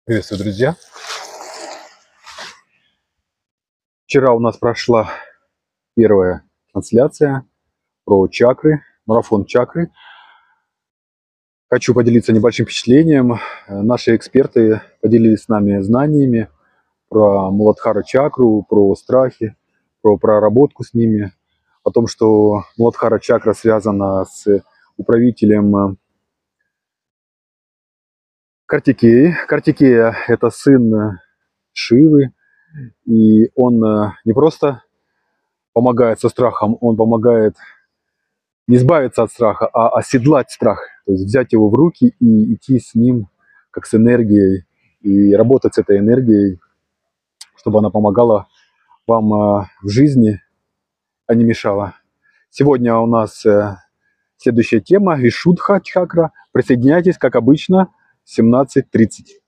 Приветствую, друзья! Вчера у нас прошла первая трансляция про чакры, марафон чакры. Хочу поделиться небольшим впечатлением. Наши эксперты поделились с нами знаниями про Муладхара чакру, про страхи, про проработку с ними, о том, что Муладхара чакра связана с управителем Картикеи. Картикея – это сын Шивы, и он не просто помогает со страхом, он помогает не избавиться от страха, а оседлать страх. То есть взять его в руки и идти с ним, как с энергией, и работать с этой энергией, чтобы она помогала вам в жизни, а не мешала. Сегодня у нас следующая тема – Вишудха чакра. Присоединяйтесь, как обычно, в 17:30.